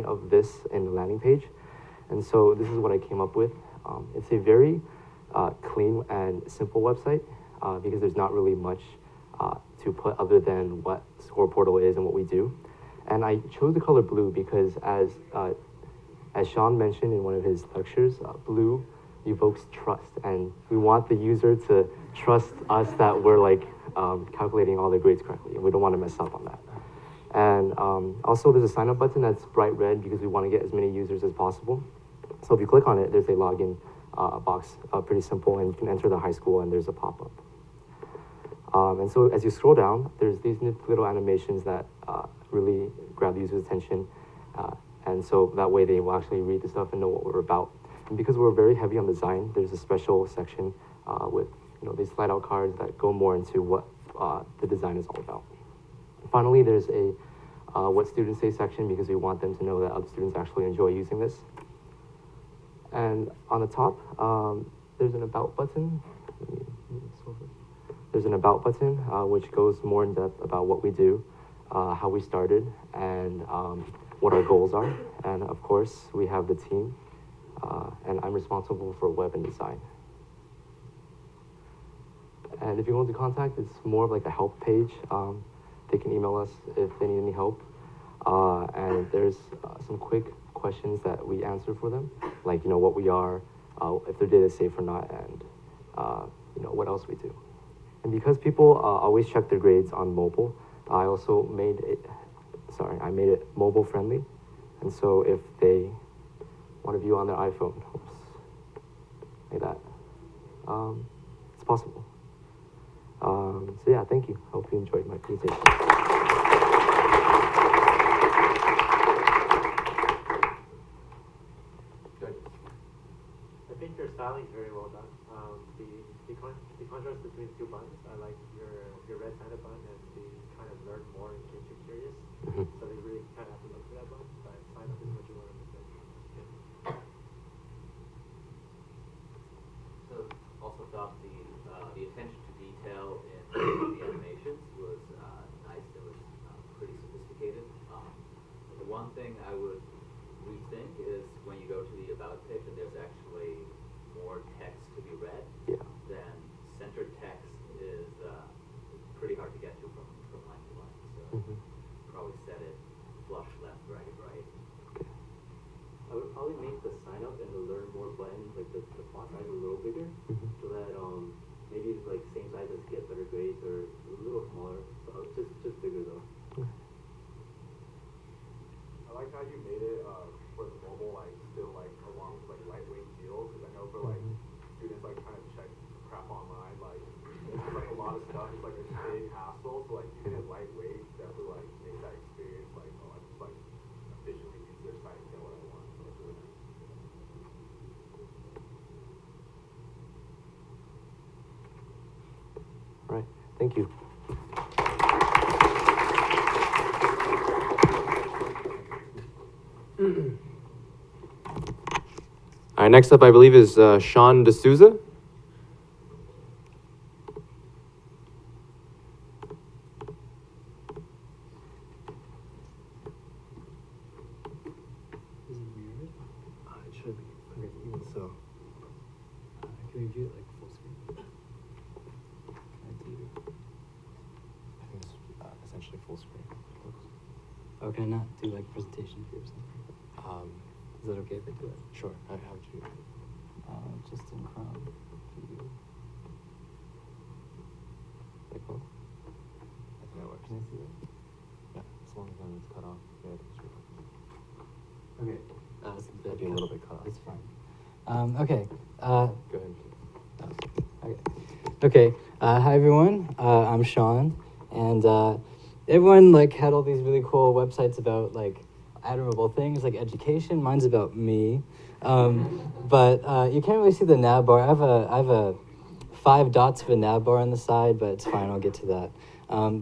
content of this in the landing page. And so this is what I came up with. It's a very clean and simple website because there's not really much to put other than what Score Portal is and what we do. And I chose the color blue because as Sean mentioned in one of his lectures, blue evokes trust, and we want the user to trust us that we're like calculating all the grades correctly, and we don't want to mess up on that. And also there's a sign up button that's bright red because we want to get as many users as possible. So if you click on it, there's a login box, pretty simple, and you can enter the high school and there's a pop-up. And so as you scroll down, there's these little animations that really grab the user's attention. And so that way they will actually read the stuff and know what we're about. And because we're very heavy on design, there's a special section with these slide out cards that go more into what the design is all about. Finally, there's a what students say section because we want them to know that other students actually enjoy using this. And on the top, there's an about button. There's an about button which goes more in depth about what we do, how we started, and what our goals are. And of course, we have the team, and I'm responsible for web and design. And if you want to contact, it's more of like a help page. They can email us if they need any help. And there's some quick questions that we answer for them, like what we are, if their data is safe or not, and what else we do. And because people always check their grades on mobile, I also made it mobile friendly. And so if they want to view on their iPhone, like that, it's possible. So yeah, thank you. Hope you enjoyed my presentation. Good. I think your styling is very well done. The contrast between the two buttons, I like your red sign up button and the kind of learn more in case you're curious. Mm-hmm. So they really kind of have to look for that button, but sign up is what you want to understand. Yeah. So also thought the attention to detail in the animations was nice. It was pretty sophisticated. The one thing I would rethink is when you go to the about page and there's actually more text to be read. Yeah. Then centered text is pretty hard to get to from line to line. So probably set it flush left, right, right. Okay. I would probably make the sign up and the learn more button, like the font size a little bigger, so that maybe like same size as get better grades or a little smaller. So just bigger though. I like how you made it for the mobile, like still like along with like lightweight feel, because I know for like students like trying to check crap online, like it's like a lot of stuff. It's like a big hassle. So like keeping it lightweight definitely like makes that experience like I just like efficiently use their site and get what I want. So it's really nice. All right. Thank you. All right, next up, I believe, is Sean D'Souza. Is it muted? It should be. Okay, even so. Can we view it like full screen? Can I do? I think it's essentially full screen. Oh, can I not do like presentation view or something? Is that okay if I do it? Sure. How would you? Just in Chrome. View. Like what? I think that works. Can I see that? Yeah, as long as it's cut off. Yeah, I think it's right. Okay. Might be a little bit cut off. It's fine. Okay. Go ahead. Okay. Hi everyone. I'm Sean, and everyone like had all these really cool websites about like admirable things like education. Mine's about me, but you can't really see the nav bar. I have a 5 dots of a nav bar on the side, but it's fine. I'll get to that.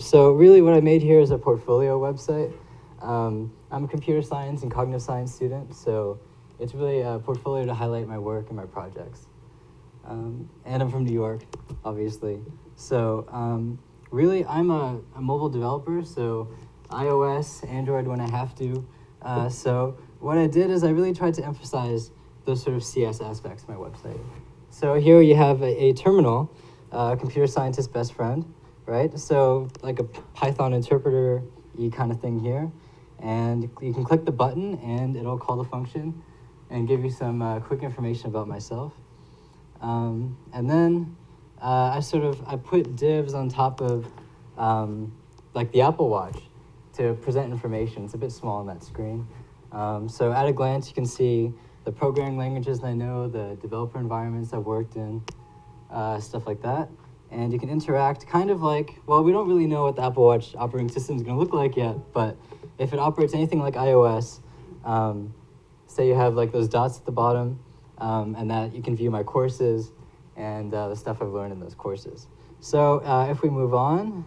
So really, what I made here is a portfolio website. I'm a computer science and cognitive science student, so it's really a portfolio to highlight my work and my projects. And I'm from New York, obviously. So really, I'm a mobile developer, so iOS, Android when I have to. So what I did is I really tried to emphasize those sort of CS aspects of my website. So here you have a terminal, computer scientist best friend, right? So like a Python interpreter-y kind of thing here. And you can click the button and it'll call the function and give you some quick information about myself. And then I put divs on top of like the Apple Watch to present information. It's a bit small on that screen. So at a glance, you can see the programming languages that I know, the developer environments I've worked in, stuff like that. And you can interact kind of like, well, we don't really know what the Apple Watch operating system is going to look like yet, but if it operates anything like iOS, say you have like those dots at the bottom, and that you can view my courses and the stuff I've learned in those courses. So if we move on,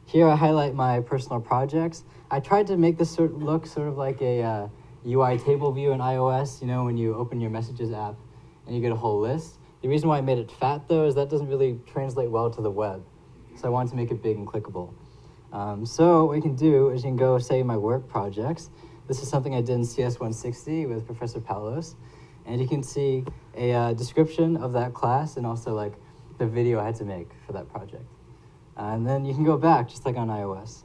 here I highlight my personal projects. I tried to make this look sort of like a UI table view in iOS, you know, when you open your Messages app and you get a whole list. The reason why I made it fat, though, is that doesn't really translate well to the web. So I wanted to make it big and clickable. So what you can do is you can go, say, my work projects. This is something I did in CS 160 with Professor Palos. And you can see a description of that class and also like the video I had to make for that project. And then you can go back, just like on iOS.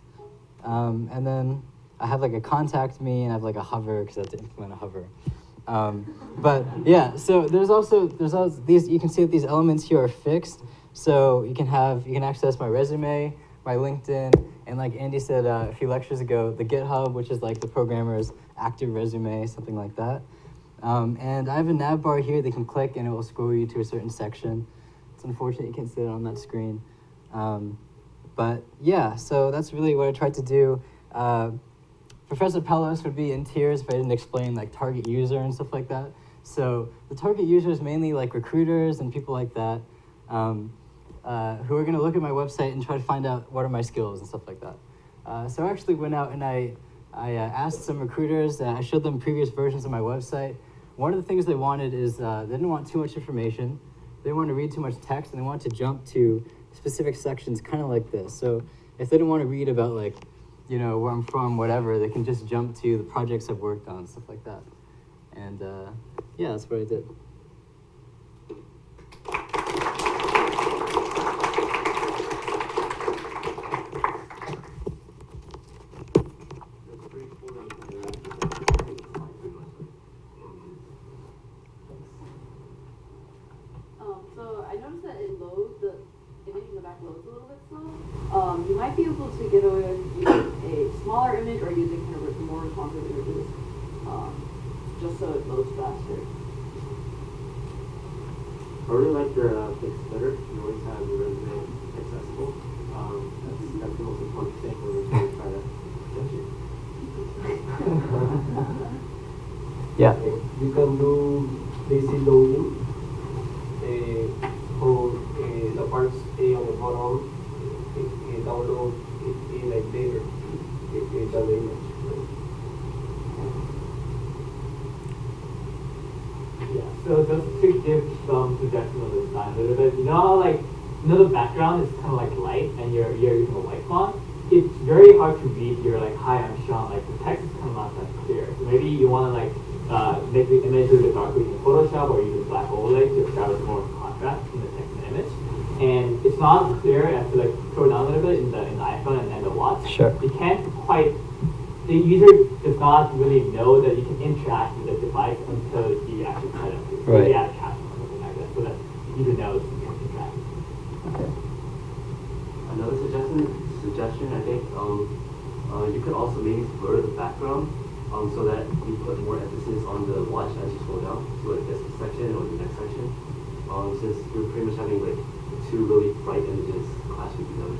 And then I have like a contact me and I have like a hover because I have to implement a hover. But yeah, so there's also these, you can see that these elements here are fixed. So you can access my resume, my LinkedIn, and like Andy said a few lectures ago, the GitHub, which is like the programmer's active resume, something like that. And I have a nav bar here that you can click and it will scroll you to a certain section. It's unfortunate you can't see it on that screen. But yeah, so that's really what I tried to do. Professor Palos would be in tears if I didn't explain like target user and stuff like that. So the target user is mainly like recruiters and people like that who are going to look at my website and try to find out what are my skills and stuff like that. So I actually went out and I asked some recruiters, I showed them previous versions of my website. One of the things they wanted is they didn't want too much information. They didn't want to read too much text, and they wanted to jump to specific sections kind of like this. So if they didn't want to read about like, you know, where I'm from, whatever, they can just jump to the projects I've worked on, stuff like that. And yeah, that's what I did. So I noticed that it loads, the image in the back loads a little bit slow. You might be able to get away with using a smaller image or using kind of more responsive images, just so it loads faster. I really like your fix better. You always have your resume accessible. That's the most important thing when we're trying to try to judge you. Yeah. You can do basic loading. For the parts A on the bottom, download it like later, the image. Yeah, so just to give some suggestions on the design a little bit, you know how like, you know the background is kind of like light and you're using a white font? It's very hard to read your like, hi, I'm Sean, like the text is kind of not that clear. So maybe you want to like make the image a little bit darker using Photoshop or use black overlay to establish more contrast in the text and image. And it's not clear, I have to like throw it down a little bit in the iPhone and the watch. Sure. You can't quite, the user does not really know that you can interact with the device until you actually set up. Right. You add a caption or something like that, so that the user knows you can interact. Okay. Another suggestion, I think, you could also maybe blur the background so that you put more emphasis on the watch as you scroll down to like this section or the next section. Since you're pretty much having like two really bright images clashing together.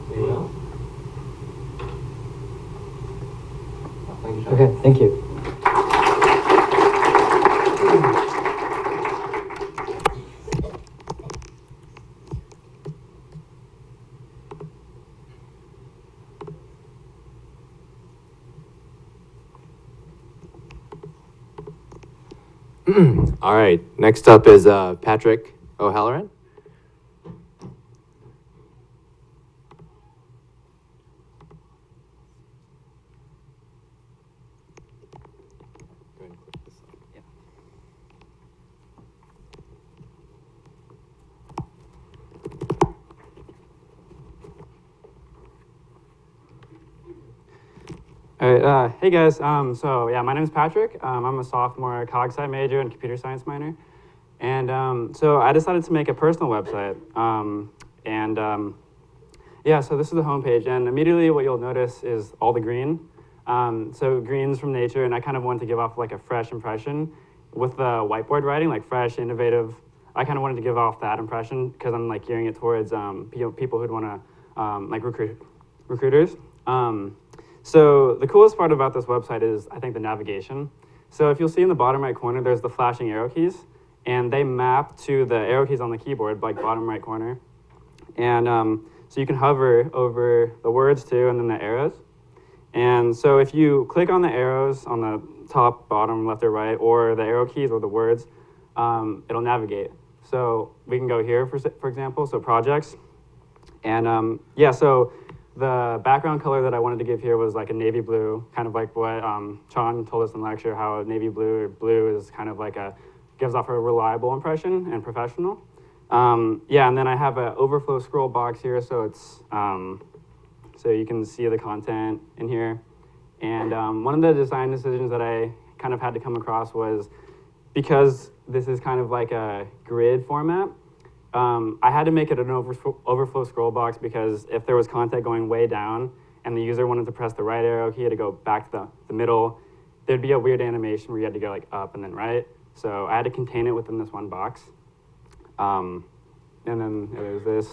Anything else? Thank you, Sean. Okay, thank you. All right. Next up is Patrick O'Halloran. All right, hey guys. So yeah, my name is Patrick. I'm a sophomore cog sci major and computer science minor, and so I decided to make a personal website. Yeah, so this is the homepage, and immediately what you'll notice is all the green. So green's from nature, and I kind of wanted to give off like a fresh impression with the whiteboard writing, like fresh, innovative. I kind of wanted to give off that impression because I'm like gearing it towards people who'd want to like recruiters. So the coolest part about this website is, I think, the navigation. So if you'll see in the bottom right corner, there's the flashing arrow keys, and they map to the arrow keys on the keyboard, like bottom right corner. And so you can hover over the words too, and then the arrows. And so if you click on the arrows on the top, bottom, left, or right, or the arrow keys or the words, it'll navigate. So we can go here, for example, so projects. And yeah, so the background color that I wanted to give here was like a navy blue, kind of like what Sean told us in lecture, how navy blue or blue is kind of like gives off a reliable impression and professional. Yeah, and then I have an overflow scroll box here, so it's so you can see the content in here. And one of the design decisions that I kind of had to come across was, because this is kind of like a grid format, I had to make it an overflow scroll box, because if there was content going way down and the user wanted to press the right arrow key to go back to the middle, there'd be a weird animation where you had to go like up and then right. So I had to contain it within this one box. And then there's this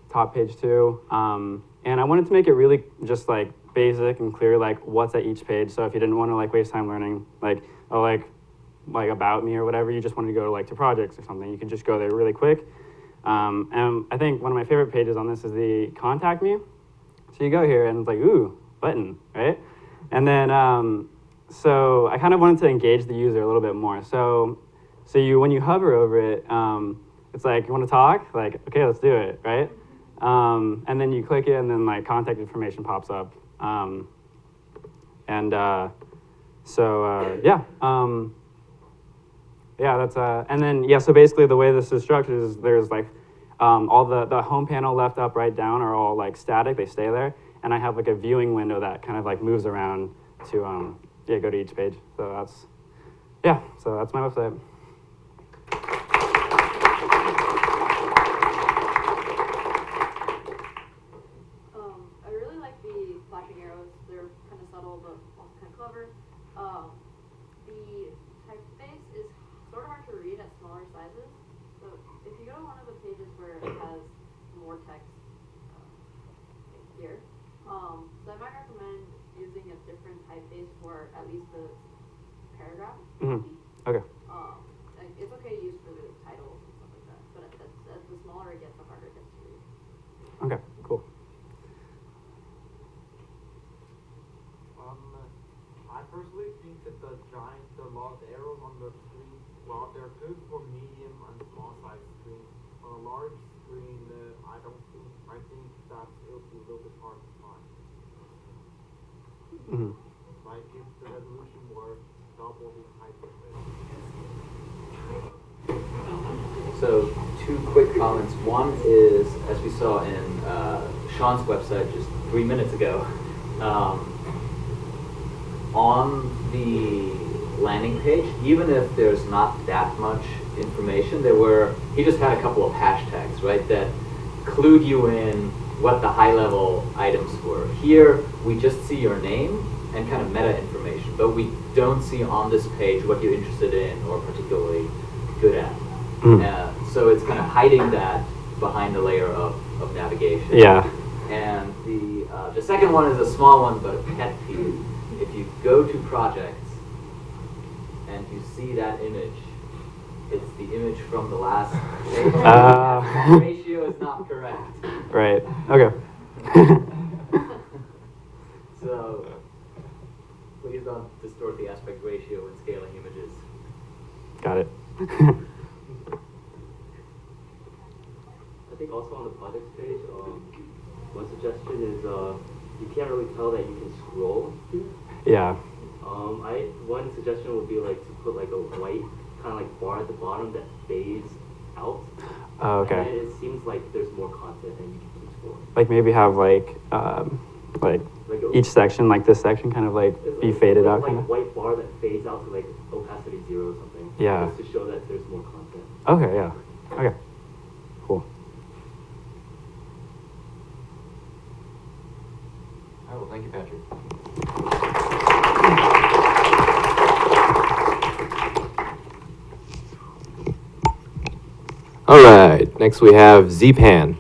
top page too. And I wanted to make it really just like basic and clear, like what's at each page. So if you didn't want to like waste time learning like about me or whatever, you just wanted to go to like to projects or something, you can just go there really quick. And I think one of my favorite pages on this is the contact me. So you go here and it's like, ooh, button, right? And then so I kind of wanted to engage the user a little bit more. So when you hover over it, it's like, you want to talk? Like, okay, let's do it, right? And then you click it, and then like contact information pops up. Yeah, that's and then yeah. So basically, the way this is structured is there's like all the home panel, left, up, right, down are all like static; they stay there. And I have like a viewing window that kind of like moves around to go to each page. So that's my website. I really like the flashing arrows. They're kind of subtle, but also kind of clever. The typeface is sort of hard to read at smaller sizes. So if you go to one of the pages where it has more text here, so I might recommend using a different typeface for at least the paragraph. Okay. Like it's okay to use for the titles and stuff like that, but as the smaller it gets, the harder it gets to read. Okay. Cool. I personally think that the arrows on the screen, well, they're good for medium and small size screens. On a large screen, I think that it'll be a little bit hard to find. Like if the resolution were double the height of it. So 2 quick comments. One is, as we saw in Sean's website just 3 minutes ago, on the landing page, even if there's not that much information, he just had a couple of hashtags, right, that clued you in what the high-level items were. Here, we just see your name and kind of meta information, but we don't see on this page what you're interested in or particularly good at. So it's kind of hiding that behind the layer of navigation. Yeah. And the second one is a small one, but a pet peeve. If you go to projects and you see that image, it's the image from the last page. The ratio is not correct. Right. Okay. So please don't distort the aspect ratio when scaling images. Got it. I think also on the projects page, one suggestion is you can't really tell that you can scroll. Yeah. One suggestion would be like to put like a white kind of like bar at the bottom that fades out. Oh, okay. And it seems like there's more content and you can keep scrolling. Like maybe have like Like like a, each section, like this section, kind of like it's be like- faded like, out, like kind of. white bar that fades out to like opacity 0 or something. Yeah. Just to show that there's more content. Okay, yeah. Okay. Cool. All right, well, thank you, Patrick. All right, next we have Zpan.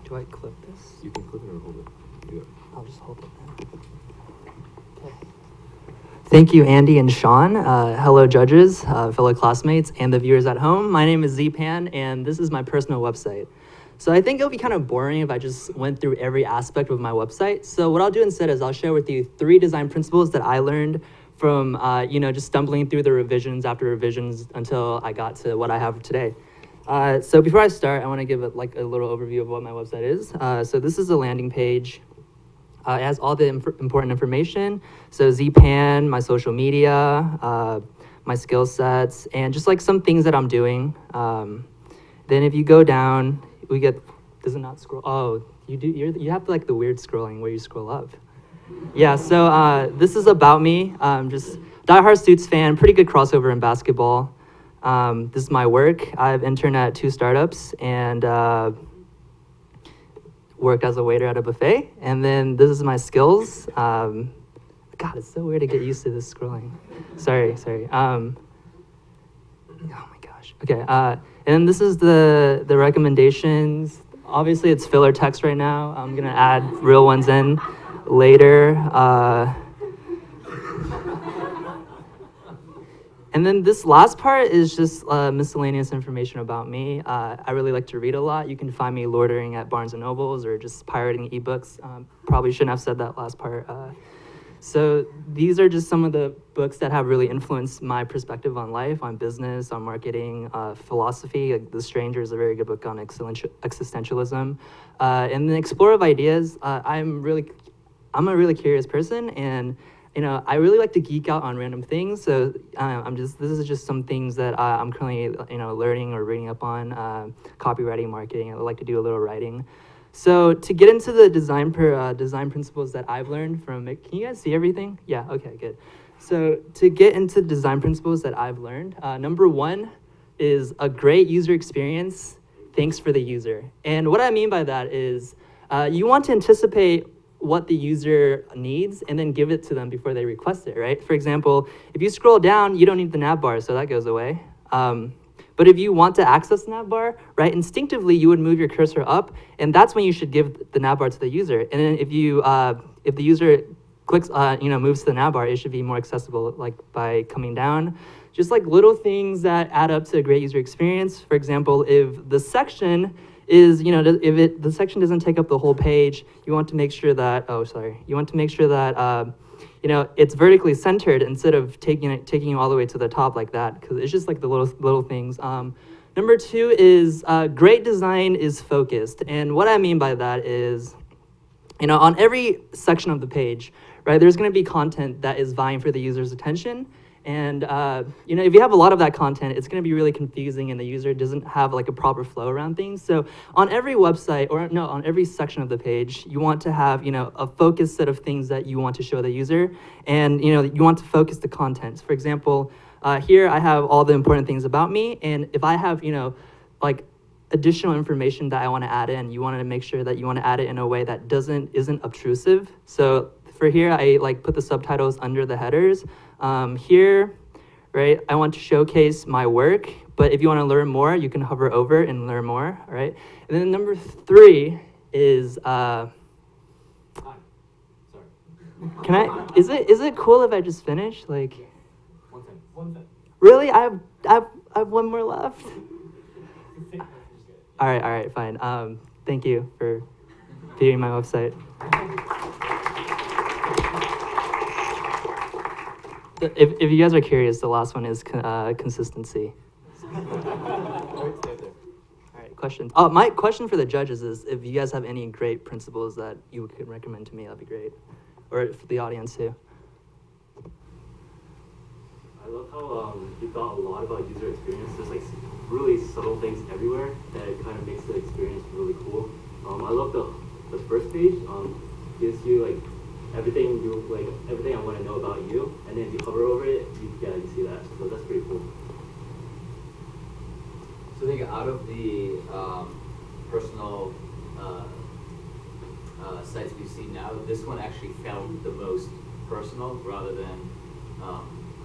Do I clip this? You can click it or hold it. Do it. I'll just hold it now. Okay. Thank you, Andy and Sean. Hello, judges, fellow classmates, and the viewers at home. My name is Zpan, and this is my personal website. So I think it'll be kind of boring if I just went through every aspect of my website. So what I'll do instead is I'll share with you 3 design principles that I learned from, just stumbling through the revisions after revisions until I got to what I have today. So before I start, I want to give a little overview of what my website is. So this is a landing page. It has all the important information. So Zpan, my social media, my skill sets, and just like some things that I'm doing. Then if you go down, we get, does it not scroll? Oh, you have like the weird scrolling where you scroll up. Yeah, so this is about me. Just diehard Suits fan, pretty good crossover in basketball. This is my work. I've interned at 2 startups and worked as a waiter at a buffet. And then this is my skills. God, it's so weird to get used to this scrolling. Sorry. Oh my gosh. Okay, and this is the recommendations. Obviously, it's filler text right now. I'm gonna add real ones in later. And then this last part is just miscellaneous information about me. I really like to read a lot. You can find me loitering at Barnes & Nobles or just pirating ebooks. Probably shouldn't have said that last part. So these are just some of the books that have really influenced my perspective on life, on business, on marketing, philosophy. The Stranger is a very good book on existentialism. And the Explorer of Ideas, I'm a really curious person, and I really like to geek out on random things. So this is just some things that I'm currently learning or reading up on, copywriting, marketing. I like to do a little writing. So to get into the design principles that I've learned from it, can you guys see everything? Yeah, okay, good. So to get into design principles that I've learned, number 1 is a great user experience. Thanks for the user. And what I mean by that is you want to anticipate what the user needs and then give it to them before they request it, right? For example, if you scroll down, you don't need the nav bar, so that goes away. But if you want to access the nav bar, right, instinctively you would move your cursor up, and that's when you should give the nav bar to the user. And then if the user clicks, moves to the nav bar, it should be more accessible, like by coming down. Just like little things that add up to a great user experience. For example, if the section is, the section doesn't take up the whole page, you want to make sure that, it's vertically centered instead of taking you all the way to the top like that, because it's just like the little things. Number 2 is great design is focused. And what I mean by that is, on every section of the page, right, there's going to be content that is vying for the user's attention. And, if you have a lot of that content, it's going to be really confusing and the user doesn't have like a proper flow around things. So on every website on every section of the page, you want to have, a focused set of things that you want to show the user. And, you want to focus the content. For example, here I have all the important things about me. And if I have, additional information that I want to add in, you want to make sure that you want to add it in a way that isn't obtrusive. So for here, I put the subtitles under the headers. Here, right, I want to showcase my work, but if you want to learn more, you can hover over and learn more, all right? And then number 3 is, Sorry. is it cool if I just finish? Like, One sentence. really? I have one more left? All right, fine. Thank you for viewing my website. If you guys are curious, the last one is consistency. All right, questions. Oh, my question for the judges is if you guys have any great principles that you could recommend to me, that'd be great. Or for the audience too. I love how you thought a lot about user experience. There's like really subtle things everywhere that kind of makes the experience really cool. I love the first page. Gives you like everything I want to know about you, and then if you hover over it, you see that. So that's pretty cool. So I think out of the personal sites we've seen now, this one actually felt the most personal rather than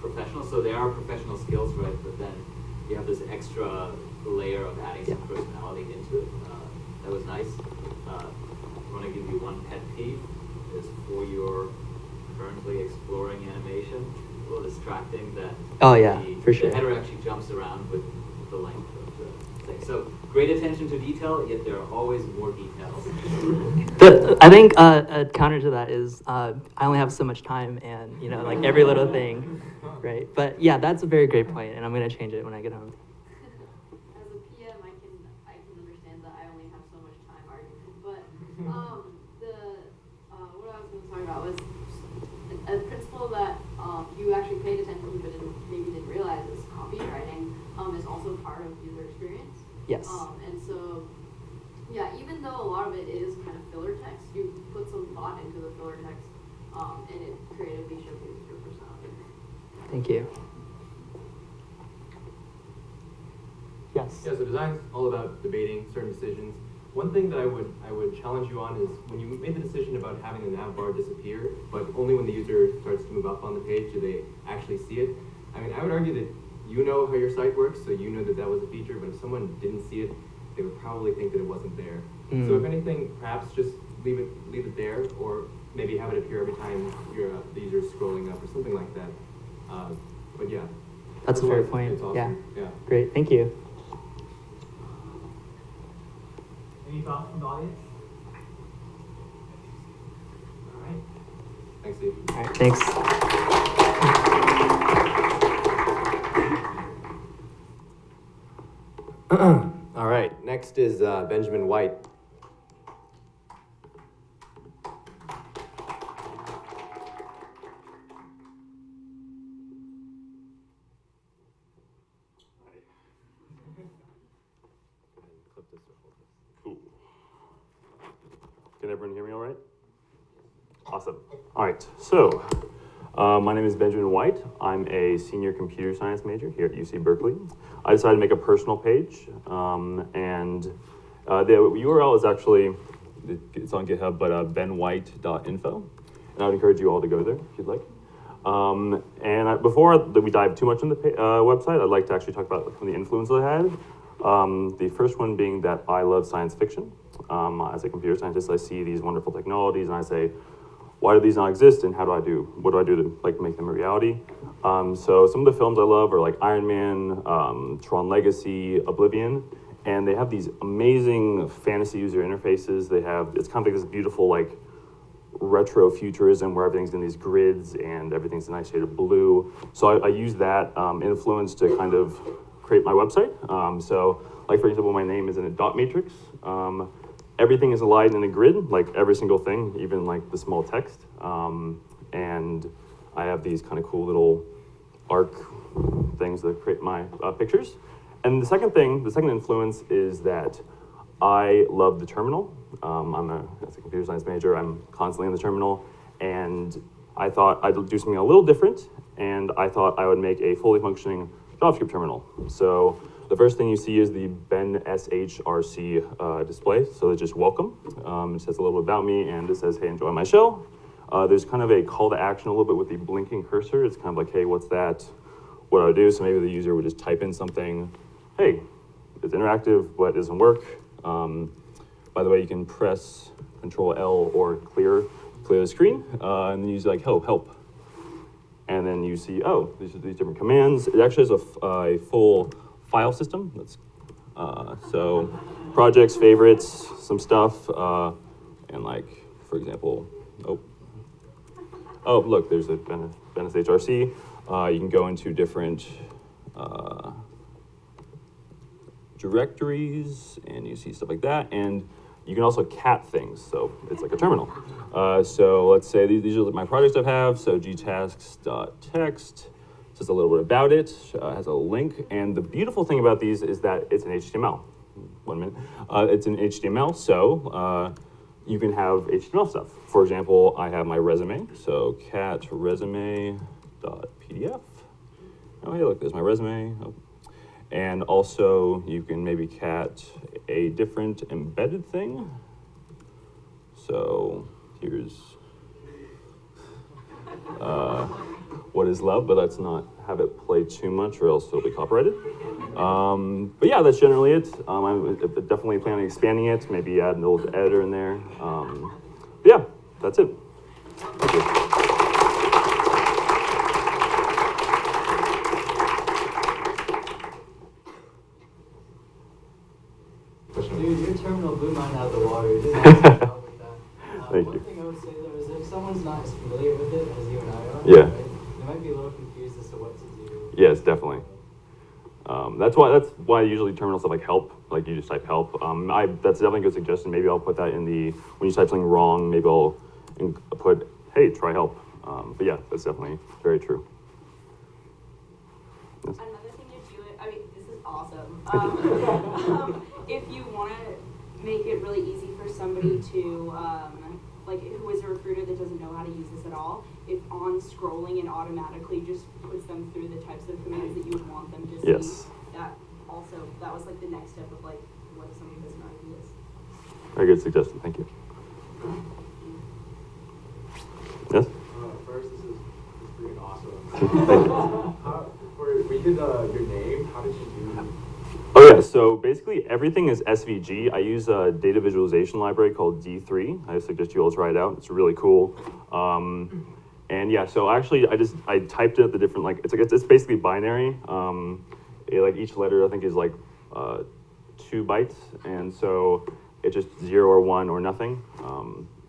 professional. So there are professional skills, right? But then you have this extra layer of adding some personality into it. That was nice. I want to give you one pet peeve is for your currently exploring animation. A little distracting that Oh, yeah, for sure. the header actually jumps around with the length of the thing. So great attention to detail, yet there are always more details. I think a counter to that is I only have so much time, and like every little thing, right? But yeah, that's a very great point, and I'm gonna change it when I get home. As a PM, I can understand that I only have so much time argument, but what I was going to talk about was a principle that you actually paid attention to, but maybe didn't realize is copywriting is also part of user experience. Yes. And so, yeah, even though a lot of it is kind of filler text, you put some thought into the filler text, and it creatively showcases your personality. Thank you. Yes. Yeah, so design's all about debating certain decisions. One thing that I would challenge you on is when you made the decision about having the nav bar disappear, but only when the user starts to move up on the page do they actually see it. I mean, I would argue that you know how your site works, so you know that that was a feature, but if someone didn't see it, they would probably think that it wasn't there. So if anything, perhaps just leave it there, or maybe have it appear every time the user's scrolling up or something like that. But yeah. That's a fair point. It's awesome. Yeah. Great. Thank you. Any thoughts from the audience? All right. Thanks, Steve. All right. Thanks. All right, next is Benjamin White. Cool. Can everyone hear me all right? Awesome. All right, so my name is Benjamin White. I'm a senior computer science major here at UC Berkeley. I decided to make a personal page, and the URL is actually, it's on GitHub, but benwhite.info, and I would encourage you all to go there if you'd like. Before we dive too much on the website, I'd like to actually talk about some of the influences I had. The first one being that I love science fiction. As a computer scientist, I see these wonderful technologies, and I say, why do these not exist, and what do I do to make them a reality? So some of the films I love are like Iron Man, Tron Legacy, Oblivion, and they have these amazing fantasy user interfaces. It's kind of like this beautiful like retro futurism where everything's in these grids and everything's a nice shade of blue. So I use that influence to kind of create my website. So like for example, my name is in a dot matrix. Everything is aligned in a grid, like every single thing, even like the small text. And I have these kind of cool little arc things that create my pictures. And the second influence is that I love the terminal. As a computer science major, I'm constantly in the terminal. And I thought I'd do something a little different. And I thought I would make a fully functioning JavaScript terminal. So the first thing you see is the Ben SHRC display. So it's just welcome. It says a little bit about me, and it says, hey, enjoy my show. There's kind of a call to action a little bit with the blinking cursor. It's kind of like, hey, what's that? What do I do? So maybe the user would just type in something. Hey, it's interactive, but it doesn't work. By the way, you can press Control L or clear the screen, and then you use like help. And then you see, oh, these are these different commands. It actually has a full file system. So projects, favorites, some stuff, and like, for example, oh, look, there's a Venice HRC. You can go into different directories, and you see stuff like that. And you can also cat things, so it's like a terminal. So let's say these are my projects I have. So gtasks.text, says a little bit about it, has a link, and the beautiful thing about these is that it's an HTML. 1 minute. It's an HTML, so you can have HTML stuff. For example, I have my resume, so cat resume.pdf. Oh, hey, look, there's my resume. Oh. And also, you can maybe cat a different embedded thing. So here's what is love, but let's not have it play too much or else it'll be copyrighted. But yeah, that's generally it. I'm definitely planning on expanding it, maybe add a little editor in there. But yeah, that's it. Thank you. Dude, your terminal blew mine out of the water. You did an awesome job with that. Thank One you. thing I would say though is if someone's not as familiar with it as you and I are, Yeah. right, they might be a little confused as to what to do. Yes, definitely. That's why usually terminal stuff like help, like you just type help. That's definitely a good suggestion. Maybe I'll put that in the, when you type something wrong, maybe I'll put, hey, try help. But yeah, that's definitely very true. Yes. Another thing to do it, I mean, this is awesome. If you want to make it really easy for somebody to, like who is a recruiter that doesn't know how to use this at all, if on scrolling it automatically just puts them through the types of commands that you would want them to see. Yes. That was like the next step of like, what if somebody doesn't know how to do this? Very good suggestion. Thank you. Yes? First, this is freaking awesome. Thank you. We did your name. How did you do? Oh yeah, so basically everything is SVG. I use a data visualization library called D3. I suggest you all try it out. It's really cool. And yeah, so actually I typed in the different, like, it's basically binary. Like each letter I think is like 2 bytes. And so it's just 0 or 1 or nothing.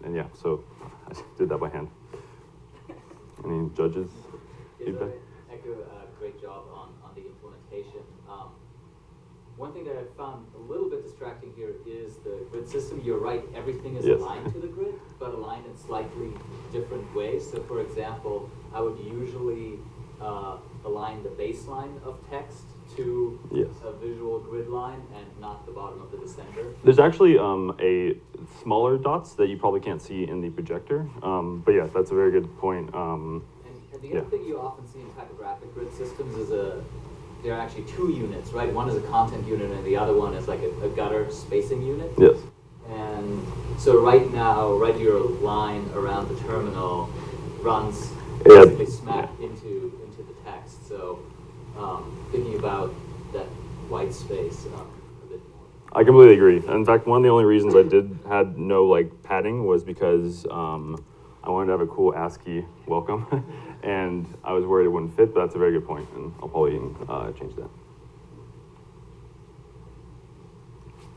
And yeah, so I did that by hand. Any judges? Feedback? Echo, great job on the implementation. One thing that I found a little bit distracting here is the grid system. You're right, everything is Yes. aligned to the grid, but aligned in slightly different ways. So for example, I would usually align the baseline of text to Yes. a visual grid line and not the bottom of the descender. There's actually a smaller dots that you probably can't see in the projector. But yeah, that's a very good point. And the Yeah. other thing you often see in typographic grid systems is there are actually 2 units, right? One is a content unit and the other one is like a gutter spacing unit. Yes. And so right now, your line around the terminal runs Yeah. basically smack into the text. So thinking about that white space a bit more. I completely agree. In fact, one of the only reasons I had no like padding was because I wanted to have a cool ASCII welcome, and I was worried it wouldn't fit. But that's a very good point, and I'll probably change that.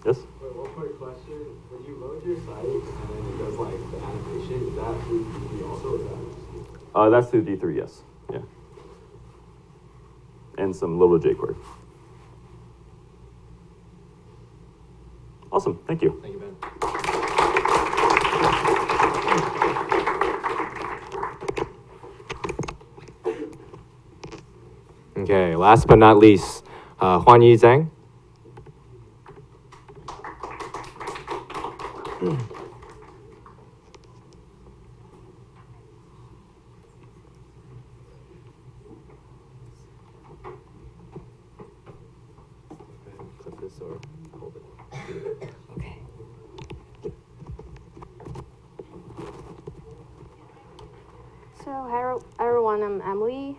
Yes. Wait, one quick question. When you load your site and then it does like the animation, is that through D3 also? Is that That's through D3. Yes. Yeah. And some little jQuery. Awesome. Thank you. Thank you, Ben. Okay, last but not least, Huanyi Zhang. Clip this or hold it. Okay. So hi everyone, I'm Emily.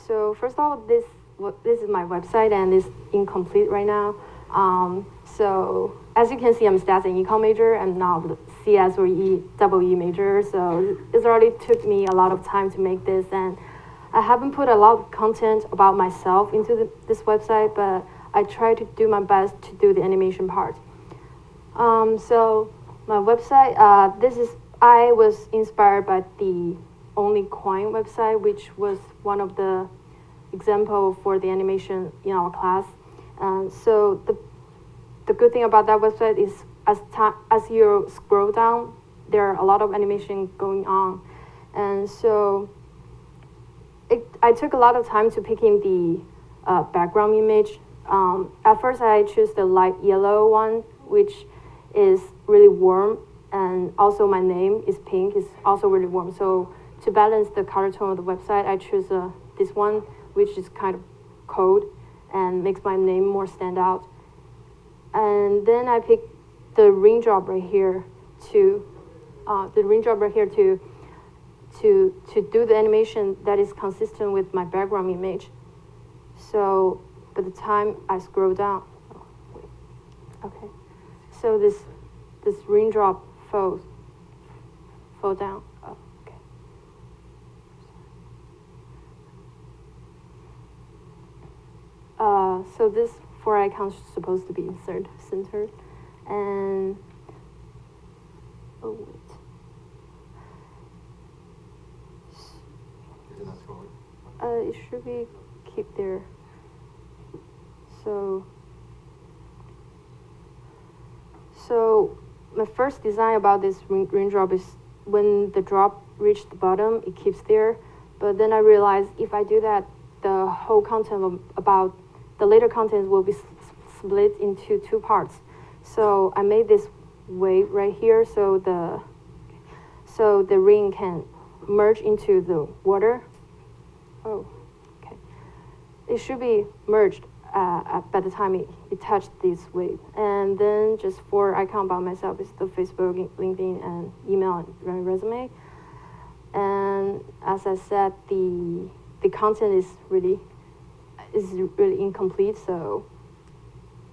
So first of all, this is my website and it's incomplete right now. So as you can see, I'm a stats and econ major. I'm not CS or double E major. So it's already took me a lot of time to make this, and I haven't put a lot of content about myself into this website, but I try to do my best to do the animation part. So my website, I was inspired by the Only Coin website, which was one of the example for the animation in our class. So the good thing about that website is as you scroll down, there are a lot of animation going on, and so I took a lot of time to picking the background image. At first, I choose the light yellow one, which is really warm, and also my name is pink, is also really warm. So to balance the color tone of the website, I choose this one, which is kind of cold and makes my name more stand out. And then I pick the raindrop right here to do the animation that is consistent with my background image. So by the time I scroll down, okay, so this raindrop fall down. Oh, okay. So this 4 icons is supposed to be centered, and oh wait. Is it not scrolling? It should be keep there. So my first design about this raindrop is when the drop reached the bottom, it keeps there. But then I realized if I do that, the whole content about the later content will be split into 2 parts. So I made this wave right here, so the rain can merge into the water. Oh, okay. It should be merged by the time it touched this wave. And then just 4 icons about myself is the Facebook, LinkedIn, and email and resume. And as I said, the content is really incomplete, so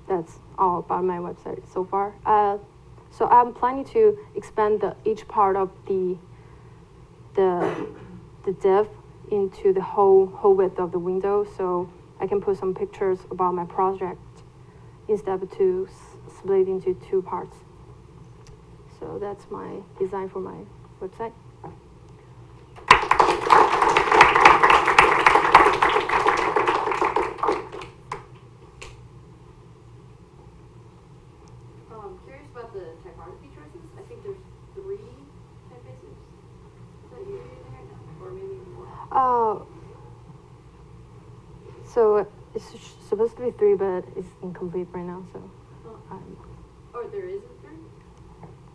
that's all about my website so far. So I'm planning to expand each part of the div into the whole width of the window, so I can put some pictures about my project instead of to split into 2 parts. So that's my design for my website. Curious about the typography choices. I think there's 3 typefaces that you're using right now, or maybe more. So it's supposed to be 3, but it's incomplete right now. So. Or there isn't 3?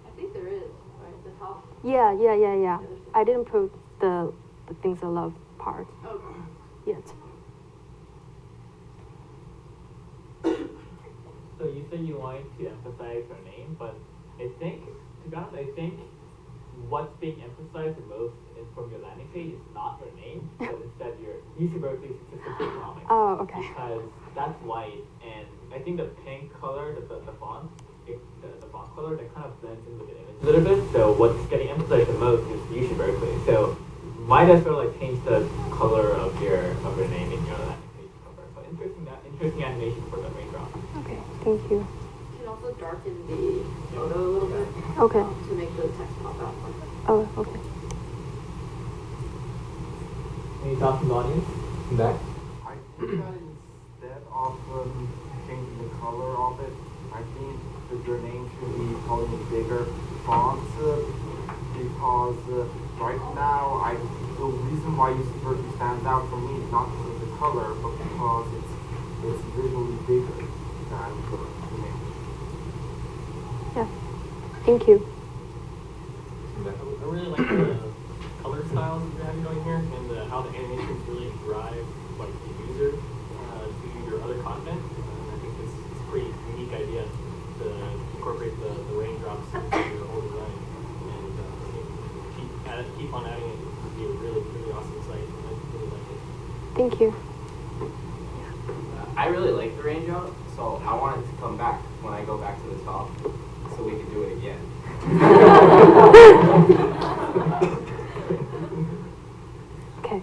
I think there is, right? The top. Yeah. I didn't put the things I love part yet. So you said you wanted to emphasize your name, but I think, to be honest, I think what's being emphasized the most from your landing page is not your name, but instead your UC Berkeley Statistical Economics. Oh, okay. Because that's white, and I think the pink color, the font, the font color, that kind of blends in with the image a little bit. So what's getting emphasized the most is UC Berkeley. So might as well like change the color of your name in your landing page cover. So interesting animation for the raindrop. Okay, thank you. You can also darken the photo a little bit. Okay. To make the text pop out more. Oh, okay. Any thoughts from the audience? Back. I think that instead of changing the color of it, I think that your name should be probably bigger fonts because right now the reason why UC Berkeley stands out for me is not because of the color, but because it's visually bigger than the name. Yeah. Thank you. I really like the color styles that you're having going here, and how the animations really drive like the user to your other content. I think it's a pretty unique idea to incorporate the raindrops into your whole design, and keep on adding it to be a really awesome site. I really like it. Thank you. I really like the raindrop, so I want it to come back when I go back to the top, so we can do it again. Okay.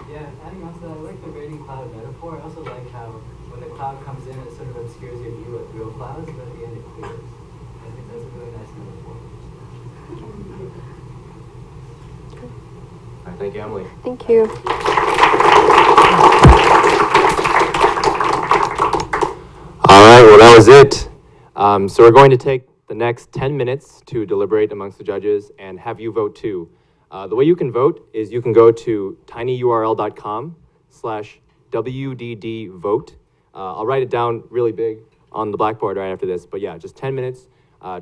Yeah, adding on to that, I like the raining cloud metaphor. I also like how when the cloud comes in, it sort of obscures your view of real clouds, but at the end it clears. I think that's a really nice metaphor. All right, thank you, Emily. Thank you. All right, well, that was it. So we're going to take the next 10 minutes to deliberate amongst the judges and have you vote too. The way you can vote is you can go to tinyurl.com/WDDvote. I'll write it down really big on the blackboard right after this, but yeah, just 10 minutes.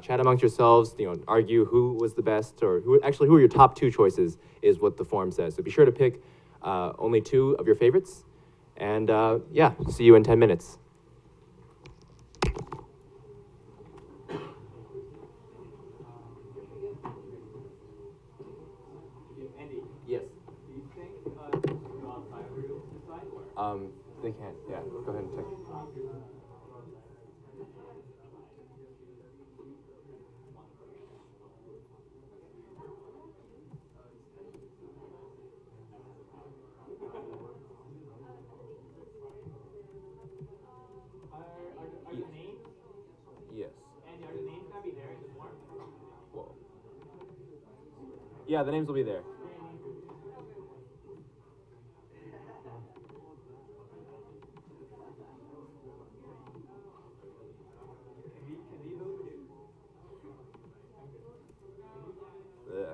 Chat amongst yourselves, argue who was the best, or who are your top 2 choices is what the form says. So be sure to pick only 2 of your favorites. And yeah, see you in 10 minutes. Andy. Yes. Do you think you go outside of your side or? They can, yeah. Go ahead and check. Are the names? Yes. And are the names gonna be there in the form? Whoa. Yeah, the names will be there. Yeah.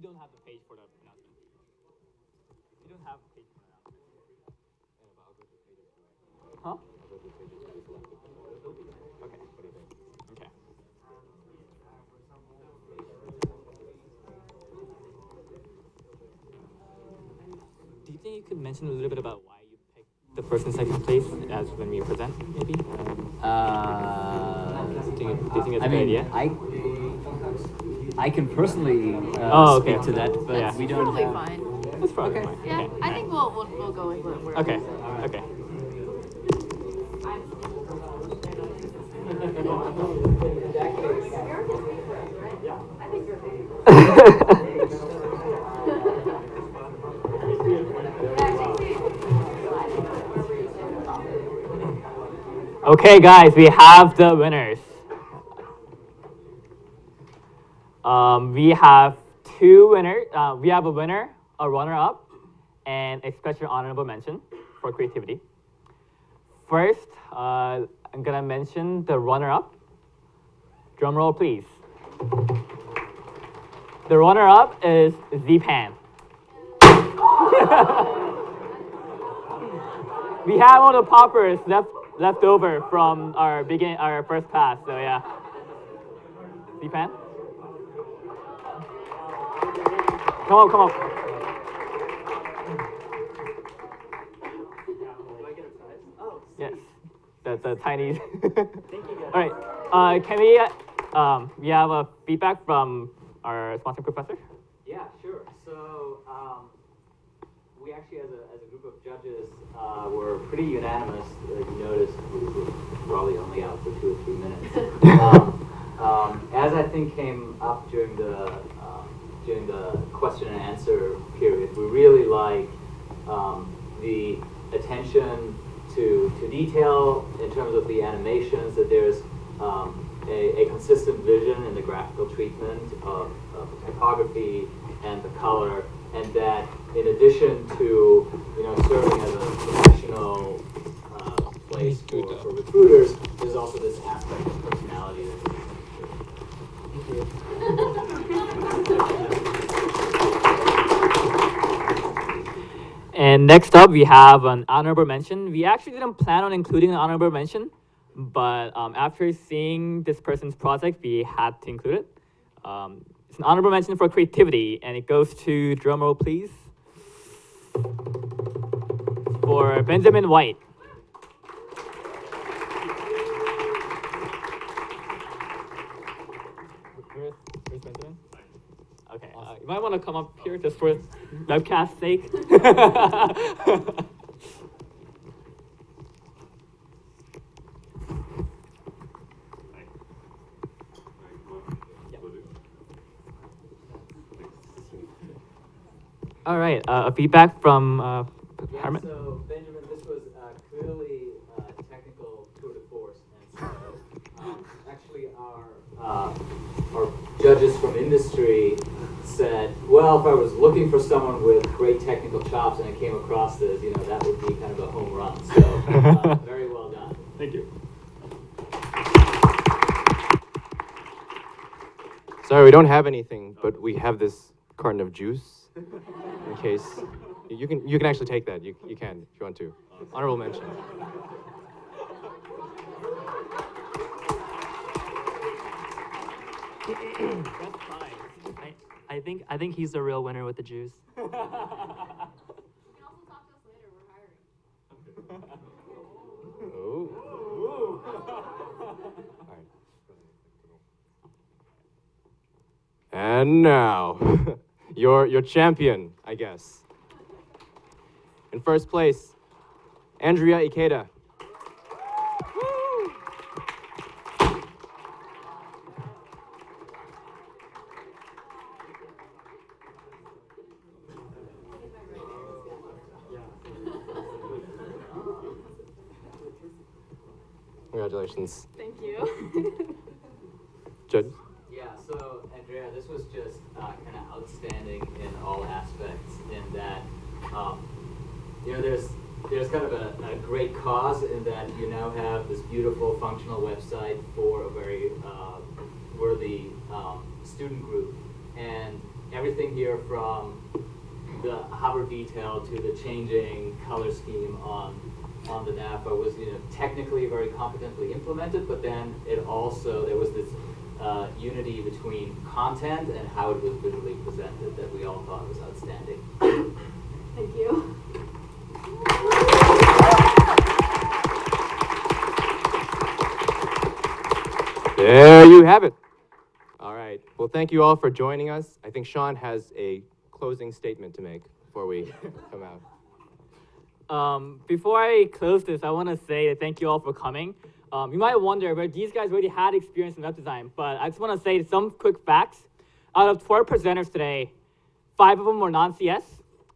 don't have the page for the announcement. You don't have a page for the announcement. Huh? Okay. Okay. Do you think you could mention a little bit about why you picked the first and second place as when we present, maybe? Do you think it's a good idea? I can personally okay. speak to that, but yeah. we don't Totally have. fine. That's probably Okay. fine. Yeah, Okay. I think we'll go with where. Okay. Okay. Okay, guys, we have the winners. We have two winners. We have a winner, a runner-up, and a special honorable mention for creativity. First, I'm gonna mention the runner-up. Drum roll, please. The runner-up is Zpan. We have all the poppers left over from our first class, so yeah. Zpan. Come on, come on. Yes, the tiny. All right. Can we have a feedback from our sponsor professor? Yeah, sure. So we actually, as a group of judges, were pretty unanimous. You noticed we were probably only out for 2 or 3 minutes. As I think came up during the question and answer period, we really like the attention to detail in terms of the animations, that there's a consistent vision in the graphical treatment of the typography and the color, and that in addition to serving as a professional place for recruiters, there's also this aspect of personality. And next up, we have an honorable mention. We actually didn't plan on including an honorable mention, but after seeing this person's project, we had to include it. It's an honorable mention for creativity, and it goes to, drumroll please, for Benjamin White. Where's Benjamin? Okay, you might want to come up here just for webcast sake. All right, a feedback from Harman. So Benjamin, this was clearly a technical tour de force, and so actually our judges from industry said, well, if I was looking for someone with great technical chops and I came across this, that would be kind of a home run. So very well done. Thank you. Sorry, we don't have anything, but we have this carton of juice in case. You can actually take that. You can if you want to. Honorable mention. That's fine. I think he's the real winner with the juice. You can also talk to us later. We're hiring. Oh. And now, your champion, I guess. In first place, Andrea Ikeda. Congratulations. Thank you. Judge? Yeah, so Andrea, this was just kind of outstanding in all aspects. In that, there's kind of a great cause in that you now have this beautiful functional website for a very worthy student group, and everything here from the hover detail to the changing color scheme on the nav was technically very competently implemented, but then it also, there was this unity between content and how it was visually presented that we all thought was outstanding. Thank you. There you have it. All right. Well, thank you all for joining us. I think Sean has a closing statement to make before we come out. Before I close this, I want to say thank you all for coming. You might wonder, but these guys already had experience in web design, but I just want to say some quick facts. Out of 12 presenters today, 5 of them were non-CS,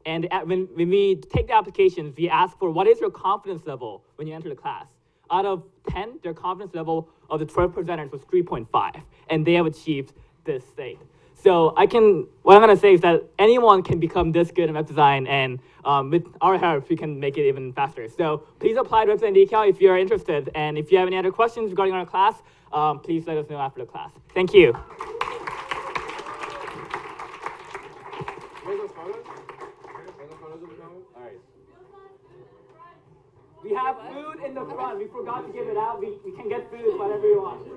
and when we take the applications, we ask for what is your confidence level when you enter the class. Out of 10, their confidence level of the 12 presenters was 3.5, and they have achieved this state. So what I'm gonna say is that anyone can become this good in web design, and with our help, we can make it even faster. So please apply to Website DeCal if you're interested, and if you have any other questions regarding our class, please let us know after the class. Thank you. We have food in the front. We forgot to give it out. We can get food whenever you want.